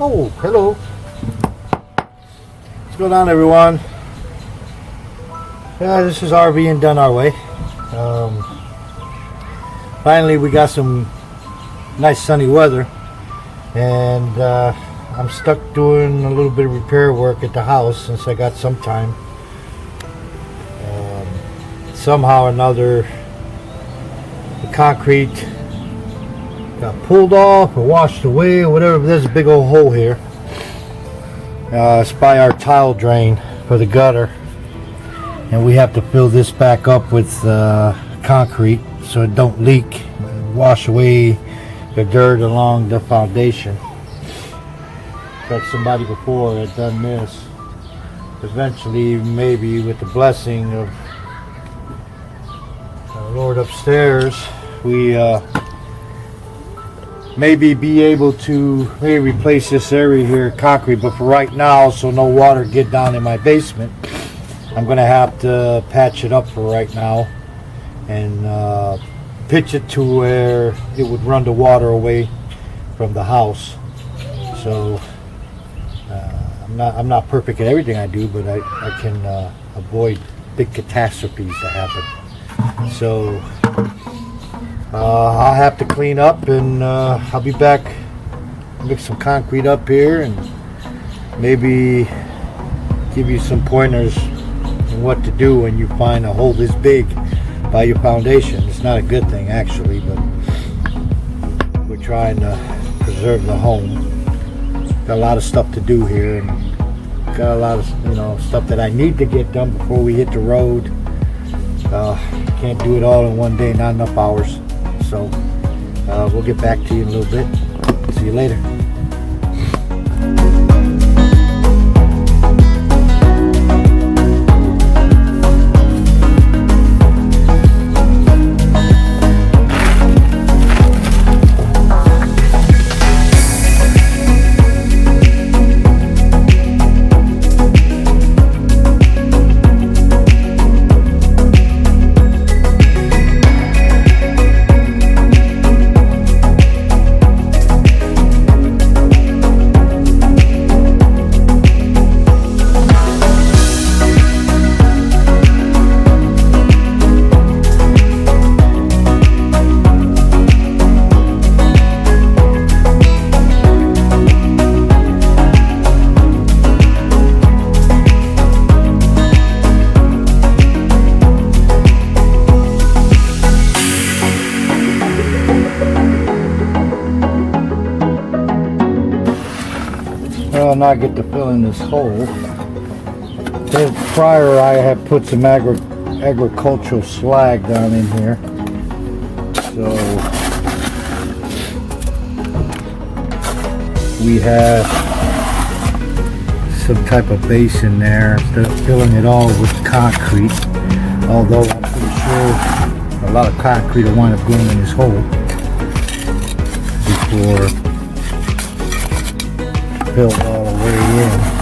Oh, hello. What's going on, everyone? Yeah, this is RVing done our way. Finally, we got some nice sunny weather, and I'm stuck doing a little bit of repair work at the house since I got some time. Somehow or another, the concrete got pulled off or washed away or whatever. There's a big old hole here. It's by our tile drain for the gutter, and we have to fill this back up with concrete so it don't leak and wash away the dirt along the foundation. In fact, somebody before had done this. Eventually, maybe with the blessing of our Lord upstairs, we maybe be able to replace this area here concrete. But for right now, so no water get down in my basement, I'm gonna have to patch it up for right now and pitch it to where it would run the water away from the house. So I'm not perfect at everything I do, but I can avoid big catastrophes to happen. So I'll have to clean up, and I'll be back, mix some concrete up here, and maybe give you some pointers on what to do when you find a hole this big by your foundation. It's not a good thing, actually, but we're trying to preserve the home. Got a lot of stuff to do here, and got a lot of stuff that I need to get done before we hit the road. Can't do it all in one day, not enough hours. So we'll get back to you in a little bit. See you later. Now I get to fill in this hole. Prior, I had put some agricultural slag down in here, so we have some type of base in there instead of filling it all with concrete, although I'm pretty sure a lot of concrete will wind up going in this hole before filled all the way in.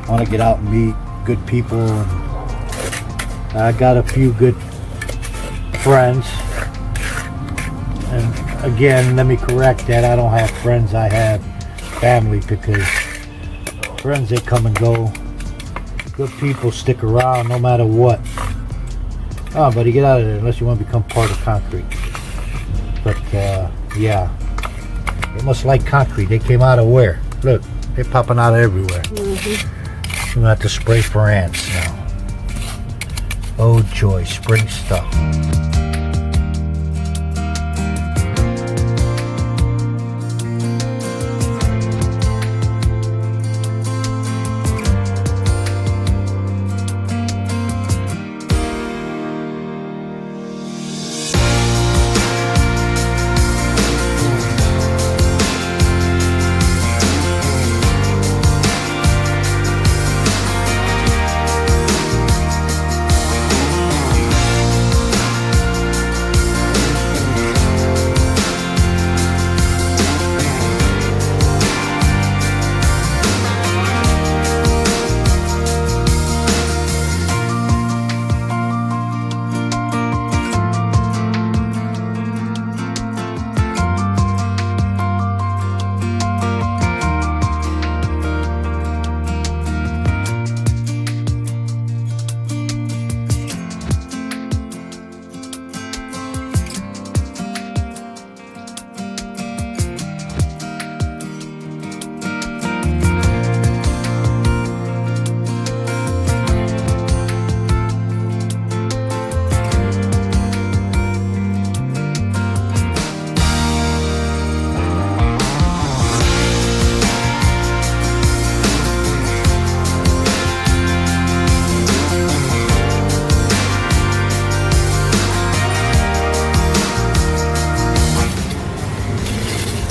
I want to get out and meet good people, and I got a few good friends. And again, let me correct that, I don't have friends, I have family, because friends, they come and go. Good people stick around no matter what. Oh, buddy, get out of there unless you want to become part of concrete. But yeah, they must like concrete. They came out of where? Look, they're popping out of everywhere. We're gonna have to spray for ants now. Oh joy, spring stuff.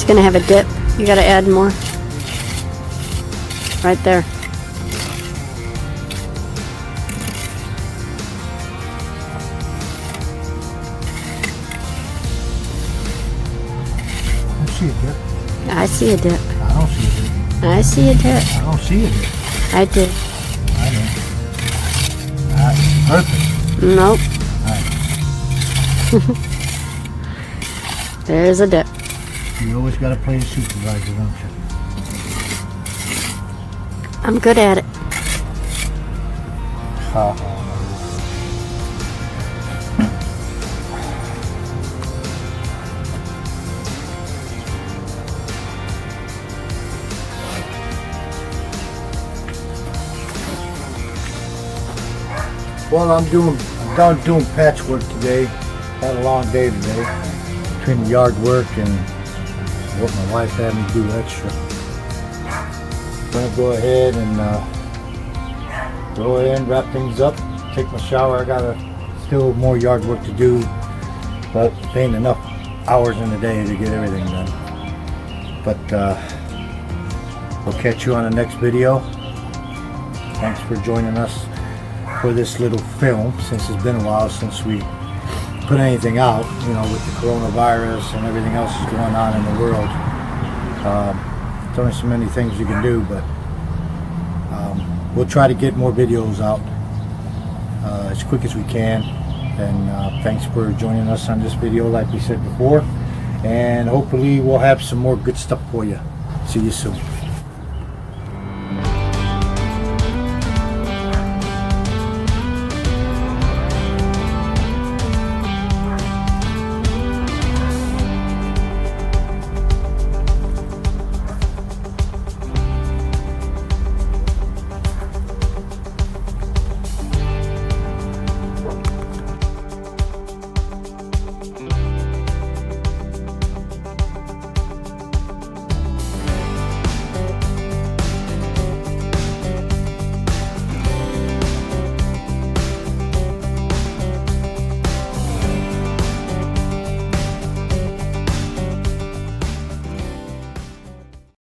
gonna have a dip. You gotta add more. Right there. I see a dip. I see a dip. I don't see a dip. I see a dip. I don't see a dip. I do. I know. Perfect. Nope. Alright. There's a dip. You always gotta play the supervisor, don't you? I'm good at it. Well, I'm done doing patchwork today. Had a long day today between the yard work and what my wife had me do extra. I'm gonna go ahead and go in, wrap things up, take my shower. I got still more yard work to do, but ain't enough hours in the day to get everything done. But we'll catch you on the next video. Thanks for joining us for this little film, since it's been a while since we put anything out, you know, with the coronavirus and everything else is going on in the world. There's only so many things you can do, but we'll try to get more videos out as quick as we can. And thanks for joining us on this video, like we said before, and hopefully we'll have some more good stuff for you. See you soon.